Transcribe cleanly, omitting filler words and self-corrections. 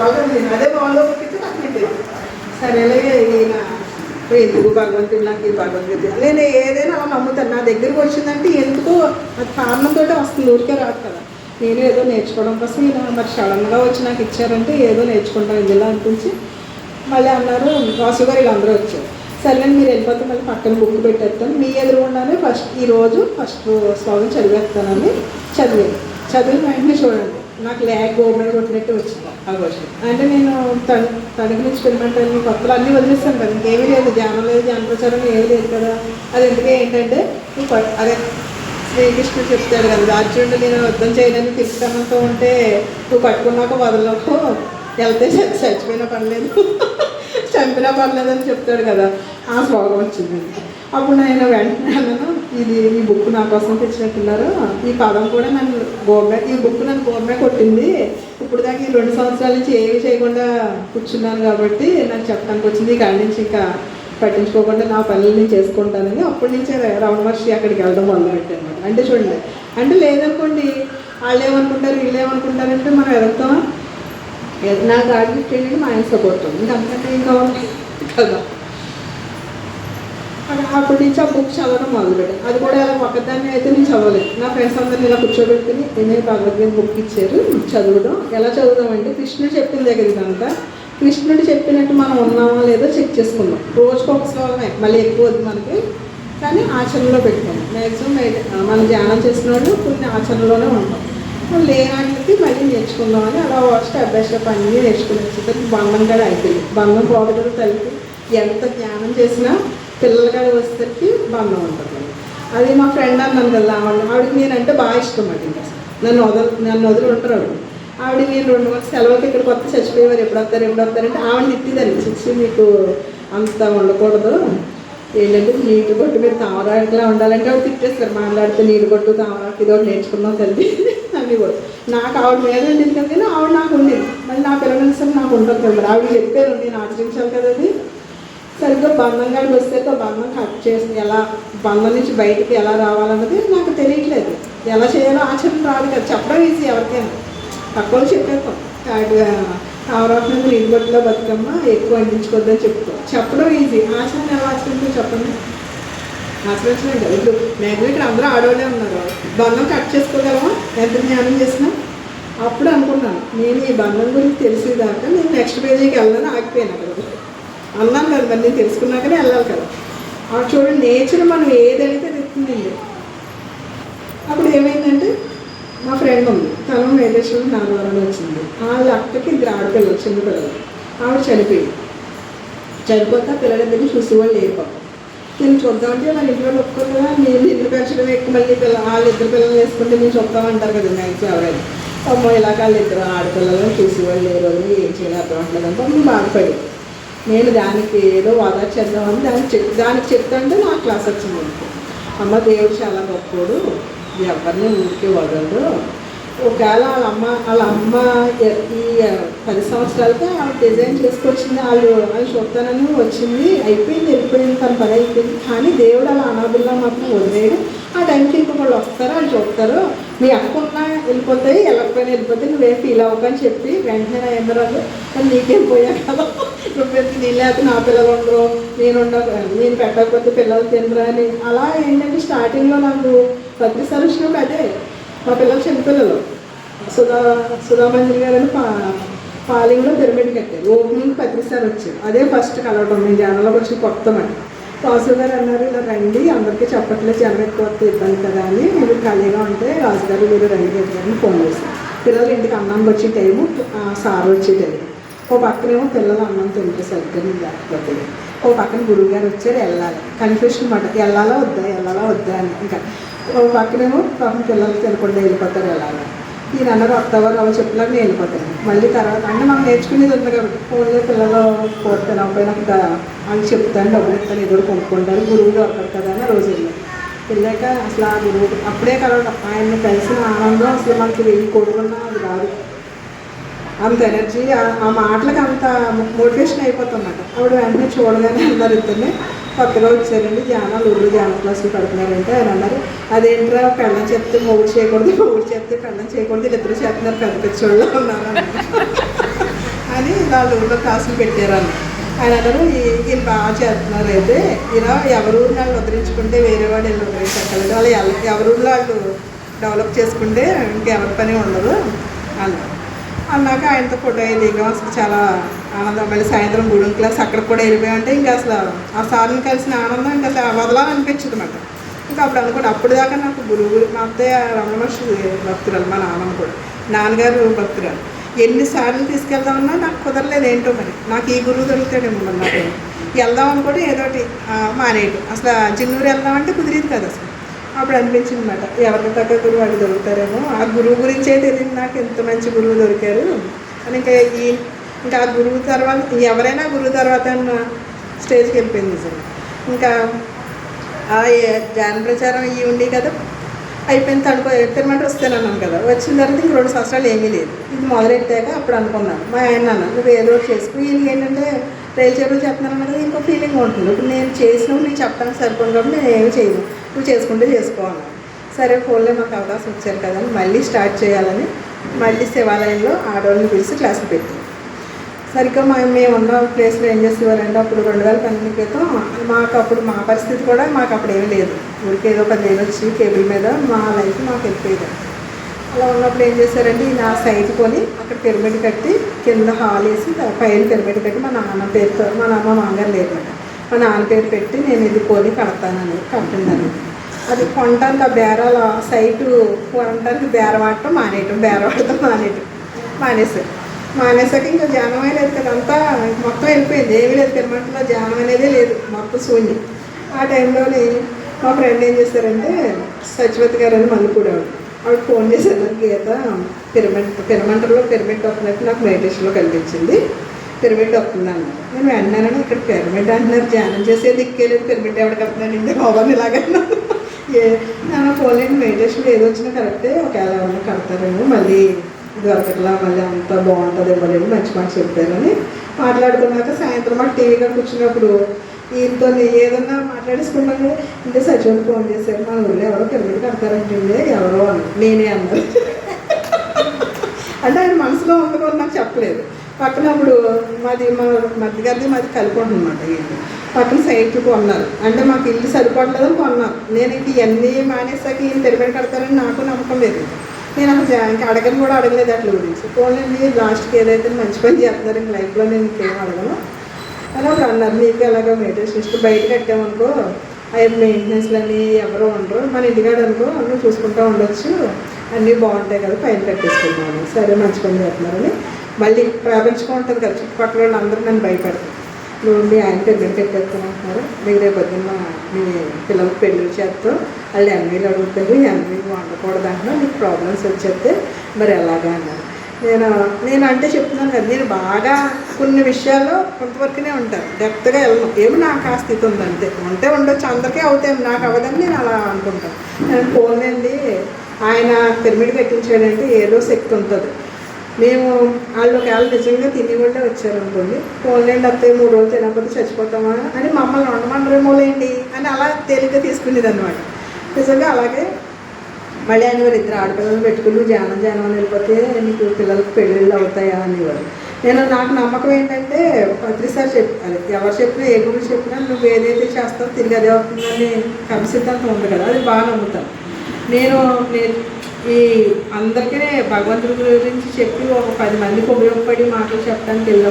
చెప్పాలి నేను అదే వాళ్ళు ఒప్పితే నాకు సరేలే ఈయన ఎందుకు భగవంతుడు నాకు ఈ భగవద్గీత నేను ఏదైనా అలా నమ్ముతాను. నా దగ్గరికి వచ్చిందంటే ఎందుకో అది కారణంతో వస్తుంది, ఊరికే రాదు కదా. నేను ఏదో నేర్చుకోవడం కోసం ఇలా మరి సడన్గా వచ్చి నాకు ఇచ్చారంటే ఏదో నేర్చుకుంటాను ఇందులో అనిపించి మళ్ళీ అన్నారు వాసు గారు వీళ్ళందరూ వచ్చారు. సరే మీరు వెళ్ళిపోతే మళ్ళీ పక్కన బుక్ పెట్టేస్తాను, మీ ఎదురుగుండానే ఫస్ట్ శ్లోకం చదివేస్తానని చదివిన వెంటనే చూడండి నాకు లేక గోమెడ కొట్టినట్టు వచ్చింది ఆ క్వశ్చన్. అంటే నేను తణుకు నుంచి పిల్లమంటాను కొత్తలు అన్నీ వదిలేస్తాను కదా, ఇంకేమీ లేదు, ధ్యానం లేదు, ధ్యాన ప్రచారం ఏమీ లేదు కదా. అది ఎందుకే ఏంటంటే అదే శ్రీకృష్ణుడు చెప్తాడు కదా, అర్జునుడు నేను యుద్ధం చేయడానికి తిరుగుతనంతో ఉంటే నువ్వు పట్టుకున్నాక వదలకు, వెళ్తే చచ్చిపోయినా పర్లేదు చంపినా పర్లేదని చెప్తాడు కదా, ఆ శ్లోకం వచ్చింది. అప్పుడు నేను వెంటనే అన్నాను ఇది ఈ బుక్ నా కోసం తెచ్చినట్టున్నారు, ఈ పదం కూడా నన్ను ఈ బుక్ నన్ను గోర్మే కొట్టింది, ఇప్పుడు దాకా ఈ 2 సంవత్సరాల నుంచి ఏమి చేయకుండా కూర్చున్నాను కాబట్టి నాకు చెప్పడానికి వచ్చింది, కాడి నుంచి ఇంకా పట్టించుకోకుండా నా పనులు నేను చేసుకుంటానని అప్పటి నుంచే రమణ మహర్షి అక్కడికి వెళ్ళడం మొదలుపెట్టాను. అంటే చూడండి, అంటే లేదనుకోండి వాళ్ళు ఏమనుకుంటారు వీళ్ళు ఏమనుకుంటారంటే మనం వెళ్తాం నా గాడి గిఫ్ట్ ఏంటంటే మా ఆయన సపోర్ట్ ఇంకా అంతకంటే ఏం కావాలి కదా. అప్పటి నుంచి ఆ బుక్ చదవడం మొదలుపెట్టాను. అది కూడా ఇలా ఒక్కదాన్ని అయితే నేను చదవలేదు, నా ఫ్రెండ్స్ అందరిని ఇలా కూర్చోబెట్టుకుని నేనే భగవద్గీత బుక్ ఇచ్చారు చదవడం. ఎలా చదువుదామంటే కృష్ణుడు చెప్పిన దగ్గర ఇదంతా కృష్ణుడు చెప్పినట్టు మనం ఉన్నామో లేదో చెక్ చేసుకుందాం. రోజుకు ఒక శ్లోకమే, మళ్ళీ ఎక్కువ వద్దు మనకి, కానీ ఆచరణలో పెట్టుకోండి. మ్యాక్సిమం మనం ధ్యానం చేసిన వాళ్ళు కొన్ని ఆచరణలోనే ఉంటాం, లేనాటికి మళ్ళీ నేర్చుకుందామని అలా స్టెప్ బై స్టెప్ అన్నీ నేర్చుకుని వచ్చేసరికి బంధం కూడా అయిపోయింది. బంధం పోగొట్టడం తల్లికి ఎంత జ్ఞానం చేసినా పిల్లల కాడ వచ్చేసరికి బంధం ఉంటుంది. అది మా ఫ్రెండ్ అన్నాను కదా ఆవిడకి నేనంటే బాగా ఇష్టం అండి, ఇంకా నన్ను వదిలి ఉంటారు ఆవిడ. నేను 2 months సెలవుకి ఇక్కడ కొత్త చచ్చిపోయేవారు, ఎప్పుడు వస్తారంటే ఆవిడ తిట్టిదాన్ని, చిచ్చి మీకు అంత ఉండకూడదు, ఏంటంటే నీటి కొట్టు మీరు తామరాకులా ఉండాలంటే ఆవిడ తిట్టేస్తారు, మాట్లాడితే నీటి కొట్టు తామరాకు ఇది ఒకటి నేర్చుకున్నాం తల్లి అన్నీ కూడా. నాకు ఆవిడ మీద ఉండేది కదా, ఆవిడ నాకు ఉండేది, మళ్ళీ నా పిల్లలు నాకు ఉంటుంది కదా, మరి ఆవిడ చెప్పారు నేను ఆచరించాలి కదా. అది సరిగ్గా బంధం కాడికి వస్తే బంధం కట్ చేసి ఎలా బంధం నుంచి బయటికి ఎలా రావాలన్నది నాకు తెలియట్లేదు, ఎలా చేయాలో ఆచరణ రాదు కదా. చెప్పడం ఈజీ ఎవరికైనా, తక్కువ చెప్పేస్తాం ఆవరాకు మీద నీటి బొట్టులో బతుకమ్మ ఎక్కువ అందించుకోద్దని చెప్తాం, చెప్పడం ఈజీ, ఆచరణ ఎలా ఆచరించో చెప్పండి. ఆచరించలేదు కదా, ఇప్పుడు మ్యాక్సిమం ఇక్కడ అందరూ ఆడవాళ్ళే ఉన్నారు, బంధం కట్ చేసుకోగలమా ఎంత జ్ఞానం చేసినా. అప్పుడు అనుకున్నాను నేను ఈ బంధం గురించి తెలిసేదాకా నేను నెక్స్ట్ పేజీకి వెళ్ళాలని ఆగిపోయాను అక్కడ అన్నాను కదా, మరి నేను తెలుసుకున్నాకనే వెళ్ళాలి కదా. అప్పుడు చూడండి నేచర్ మనం ఏదైతే తెచ్చింది. అప్పుడు ఏమైందంటే మా ఫ్రెండ్ ఉంది, తను మేధేశ్వరం నాన్నవరం వచ్చింది, వాళ్ళ అక్కకి 2 ఆడపిల్లలు చిన్న పిల్లలు, ఆవిడ చనిపోతే పిల్లలిద్దరిని చూసేవాళ్ళు లేరు. నేను చూద్దామంటే వాళ్ళ ఇంట్లో ఒప్పుకోరు కదా, నేను ఇల్లు పెంచడం ఎక్కువ, మళ్ళీ వాళ్ళు 2 పిల్లలు వేసుకుంటే నేను చూద్దామంటారు కదా మ్యాక్సిమం ఎవరైనా. అమ్మో ఇలాగ వాళ్ళు 2 ఆడపిల్లలను చూసేవాళ్ళు లేరు, ఏం చేయాలి అర్థం అవట్లేదంటే నేను బాధపడి నేను దానికి ఏదో చేద్దామని దానికి చెప్తాంటే నాకు క్లాస్ వచ్చింది. అమ్మ దేవుడు చాలా గొప్పోడు, ఎవరిని ఊరికే వదలడు, ఒకవేళ వాళ్ళ అమ్మ ఈ 10 సంవత్సరాలకే ఆవిడ డిజైన్ చేసుకొచ్చింది, వాళ్ళు చూస్తానని వచ్చింది, అయిపోయింది వెళ్ళిపోయింది, తన పని అయిపోయింది. కానీ దేవుడు అలా అనాథుల్లో మాత్రం వదిలేడు, ఆ టైంకి ఇంకొకళ్ళు వస్తారు వాళ్ళు చూస్తారు, మీ అక్క ఉన్నా వెళ్ళిపోతాయి వెళ్ళకపోయినా వెళ్ళిపోతే నువ్వేం ఫీల్ అవ్వకని చెప్పి వెంటనే ఎందరాదు కానీ నీకేం పోయా కదా, నువ్వెంత నీ లేకపోతే నా పిల్లలు ఉండరు, నేను పెట్టకపోతే పిల్లలు తినరు అని. అలా ఏంటంటే స్టార్టింగ్లో నాకు ప్రతిసారి వచ్చినప్పుడు అదే మా పిల్లలు చిన్నపిల్లలు సుధామంజరి గారని పాలింగ్లో పిరమిడ్ కట్టారు, ఓపెనింగ్ ప్రతిసారి వచ్చారు, అదే ఫస్ట్ కలవడం నేను జనంలోకి వచ్చి కొత్తమని. రాజు గారు అన్నారు ఇలా రండి, అందరికీ చెప్పట్లేదు జనం ఎక్కువ ఇబ్బంది కదా అని, మీరు ఖాళీగా ఉంటే రాజుగారు మీరు రండి అని ఫోన్ చేశారు. పిల్లలు ఇంటికి అన్నం వచ్చే టైము సార్ వచ్చే టైము, ఓ పక్కనేమో పిల్లలు అన్నం తింటే సరిగ్గా లేకపోతే, ఓ పక్కన గురువు గారు వచ్చారు వెళ్ళాలి, కన్ఫ్యూషన్ అన్నమాట వెళ్ళాలా వద్దా అని. ఇంకా ఓ పక్కనేమో పాపం పిల్లలు తినకుండా వెళ్ళిపోతారు వెళ్ళాలి, ఈయన అన్నారు వస్తావారు అవి చెప్పినాక నేను వెళ్ళిపోతాను. మళ్ళీ తర్వాత అంటే మనం నేర్చుకునేది ఉంది కాబట్టి ఫోన్లో పిల్లలు తినకపోయినా వాళ్ళు చెప్తాను డబ్బులు ఇస్తాను ఏదో కొనుక్కుంటారు, గురువు దొరకరు కదా అని రోజు వెళ్ళాక అసలు ఆ గురువు అప్పుడే కలవడం, ఆయన్ని కలిసిన ఆనందం అసలు మనకి 1000 కోరుకున్నా అది రాదు, అంత ఎనర్జీ ఆ మాటలకు అంత మోటివేషన్ అయిపోతున్నమాట. ఆవిడ వెంటనే చూడగానే అన్నారు ఇద్దరిని కొత్తగా వచ్చారండి ధ్యానాలు ధ్యాన క్లాసులు పెడుతున్నారంటే ఆయన అన్నారు అదేంట్రా పెళ్ళం చెప్తే మొగుడు చేయకూడదు, మొగుడు చెప్తే పెళ్ళం చేయకూడదు, 2 చేస్తున్నారు పెద్ద పిచ్చోళ్ళు ఉన్నారు అసలు వాళ్ళ ఊళ్ళో క్లాసులు పెట్టారని. ఆయన అన్నారు వీళ్ళు బాగా చేస్తున్నారు, అయితే ఇలా ఎవరూరిని వాళ్ళు ఉద్ధరించుకుంటే వేరే వాడు వీళ్ళు ఉద్ధరించక్కర్లేదు, వాళ్ళు ఎవరూరిలో వాళ్ళు డెవలప్ చేసుకుంటే ఇంకెవరి పని ఉండదు అన్నారు. అన్నాక ఆయనతో ఫోటో దిగాం. అసలు చాలా ఆనందం. మళ్ళీ సాయంత్రం 3 క్లాస్ అక్కడికి కూడా వెళ్ళిపోయామంటే ఇంకా అసలు ఆ సార్ని కలిసిన ఆనందం ఇంకా అసలు వదలాలనిపించదు అన్నమాట. ఇంకా అప్పుడు అనుకోండి, అప్పుడు దాకా నాకు గురువు, మా అత్తయ్య రమణ మహర్షి భక్తురాలు, మా నాన్నమ్మ కూడా, నాన్నగారు భక్తురాలు. ఎన్నిసార్లు తీసుకెళ్దామన్నా నాకు కుదరలేదు, ఏంటో మరి నాకు ఈ గురువు దొరుకుతాడేమో. మరి నాకు వెళ్దాం అనుకోండి ఏదోటి మానేయటం. అసలు జిన్నూరు వెళ్దామంటే కుదిరేది కదా అసలు. అప్పుడు అనిపించింది అన్నమాట, ఎవరికి తగ్గ గురువు వాళ్ళు దొరుకుతారేమో. ఆ గురువు గురించే తెలియదు నాకు, ఎంత మంచి గురువు దొరికారు అని. ఇంకా ఆ గురువు తర్వాత ఎవరైనా గురువు తర్వాత అన్న స్టేజ్కి వెళ్ళిపోయింది నిజంగా. ఇంకా ధ్యాన ప్రచారం ఇవి ఉండి కదా, అయిపోయింది. తిరుమల వస్తేనన్నాను కదా, వచ్చిన తర్వాత ఇంక 2 సంవత్సరాలు ఏమీ లేదు. ఇది మొదలెట్టాక అప్పుడు అనుకున్నాను, మా ఆయన అన్నాను, నువ్వు ఏదో చేసుకుని వీళ్ళకి ఏంటంటే రైలు చేపలు చెప్తున్నాను కదా, ఇంకో ఫీలింగ్ ఉంటుంది. ఇప్పుడు నేను చేసినప్పుడు నేను చెప్పడానికి సరిపోను కాబట్టి నేను ఏమి చేయను, నువ్వు చేసుకుంటే చేసుకోవాలి. సరే ఫోన్లో మాకు అవకాశం వచ్చారు కదా అని మళ్ళీ స్టార్ట్ చేయాలని మళ్ళీ శివాలయంలో ఆడవాళ్ళని పిలిచి క్లాసులు పెట్టాం. సరిగ్గా మేము ఉన్న ప్లేస్లో ఏం చేసేవారంటే, అప్పుడు 2012 క్రితం మాకు అప్పుడు మా పరిస్థితి కూడా మాకు అప్పుడు ఏమీ లేదు. ఊరికి ఏదో 10,000 వచ్చి కేబుల్ మీద మా లైఫ్ మాకు వెళ్ళిపోయేది. అలా ఉన్నప్పుడు ఏం చేశారంటే, నా సైట్ కొని అక్కడ పిరమిడ్ కట్టి కింద హాల్ వేసి పైన పిరమిడ్ కట్టి మా నాన్న పేరుతో, మా నాన్న మామగారు లేదన్నమాట, మా నాన్న పేరు పెట్టి నేను ఇది కొని కడతానని కట్టిందని. అది కొనడానికి ఆ బేరాల సైటు కొనడానికి బేరవాడటం మానేసాక ఇంకా ధ్యానం లేదు కదా, అంతా మొత్తం వెళ్ళిపోయింది. ఏమీ లేదు, తిరుమలలో ధ్యానం అనేదే లేదు, మొత్తం శూన్యం. ఆ టైంలోని మా ఫ్రెండ్ ఏం చేశారంటే, సచివతి గారు అని మళ్ళీ ఆవిడ ఫోన్ చేశారు, గీత పిరమంటలో పిరమిడ్ వస్తున్నట్టు నాకు మెడిటేషన్లో కనిపించింది, పిరమిడ్ వస్తుంది అన్నారు. నేను వెంటనే ఇక్కడ పిరమిడ్ అంటున్నారు, ధ్యానం చేసే దిక్కేలేదు, పిరమిడ్ ఎవరికి వస్తున్నాను ఇంటే బాబాని ఇలాగన్నా ఫోన్లో మెడిటేషన్లో ఏదో వచ్చినా కరెక్టే, ఒకవేళ ఎవరైనా కడతారేమో, మళ్ళీ దొరకట్లా, మళ్ళీ అంతా బాగుంటుంది ఇవ్వలేదు, మంచి మాట చెప్పారని మాట్లాడుకున్నాక సాయంత్రం మాకు టీవీగా కూర్చున్నప్పుడు ఈయనతో ఏదన్నా మాట్లాడేసుకుంటాం కదా, ఇంటే సచివాలయం ఫోన్ చేశారు, మన ఊళ్ళో ఎవరో పిరమిడ్ కడతారంటే ఎవరో అని నేనే అన్నారు. అంటే ఆయన మనసులో ఉంది కూడా నాకు చెప్పలేదు. పక్కన అప్పుడు మాది మా మధ్యగారిది మాది కలిపి ఉంటుందన్నమాట. పక్కన సైట్లు కొన్నారు, అంటే మాకు ఇల్లు సరిపడలేదని కొన్నారు. నేను ఇంక ఇవన్నీ మానేసాక ఈయన పిరమిడ్ కడతారని నాకు నమ్మకం లేదు. నేను అసలు ఇంకా అడగలేదు అట్ల గురించి. పోనీ లాస్ట్కి ఏదైతే మంచి పని చేస్తున్నారు ఇంక లైఫ్లో నేను ఇంకేం అడగను అని అప్పుడు అన్నారు. నీకు ఎలాగో మెయింటెనెన్స్ ఇష్టం, బయట కట్టామనుకో అవి మెయింటెనెన్స్లు అని ఎవరో ఉండరు, మన ఇంటికాడ అనుకో అన్నీ చూసుకుంటూ ఉండొచ్చు, అన్నీ బాగుంటాయి కదా, పైన కట్టేసుకుంటాను. సరే మంచి పని చేస్తున్నారని మళ్ళీ ప్రాపంచికం ఉంటుంది కదా, చుట్టుపక్కల వాళ్ళు అందరూ నన్ను భయపడతారు, నువ్వు మీ ఆయన పిల్లలు పెట్టేస్తానంటున్నారు, మీకు రేపు పొద్దున్న మీ పిల్లలకు పెళ్ళిళ్ళు చేస్తావు, వాళ్ళు ఎన్వీలు అడుగుతారు, ఎన్వీలు వండకూడదు అంటున్నా, నీకు ప్రాబ్లమ్స్ వచ్చేస్తే మరి ఎలాగా అన్నారు. నేను అంటే చెప్తున్నాను కదా, నేను బాగా కొన్ని విషయాల్లో కొంతవరకునే ఉంటాను, డెప్త్గా వెళ్ళను. ఏమి నాకు ఆ స్థితి ఉందంతే, ఉంటే ఉండొచ్చు, అందరికీ అవుతాయి, నాకు అవ్వదని నేను అలా అనుకుంటాను. నేను పోలేండి, ఆయన పిరమిడ్ కట్టించాడంటే ఏదో శక్తి ఉంటుంది. మేము వాళ్ళు ఒకవేళ నిజంగా తినేవాళ్ళే వచ్చారనుకోండి, పోలేండి అత్తయ్య 3 రోజులు తినకపోతే చచ్చిపోతామా అని మమ్మల్ని ఉండమనరేమోలేండి అని అలా తేలిగ్గా తీసుకునేది అనమాట. నిజంగా అలాగే మళ్ళీ ఆయన వారు 2 ఆడపిల్లలు పెట్టుకుని ధ్యానం అని వెళ్ళిపోతే నీకు పిల్లలకు పెళ్ళిళ్ళు అవుతాయా అనేవారు. నాకు నమ్మకం ఏంటంటే, ప్రతిసారి అదే ఎవరు చెప్పినా ఏ గురించి చెప్పినా నువ్వు ఏదైతే చేస్తావో తిరిగి అదే అవుతుందని కర్మసిద్ధాంతం ఉంది కదా, అది బాగా నమ్ముతాను. నేను ఈ అందరికీ భగవంతుడి గురించి చెప్పి ఒక 10 మందికి ఉపయోగపడి మాటలు చెప్పడానికి వెళ్ళినప్పుడు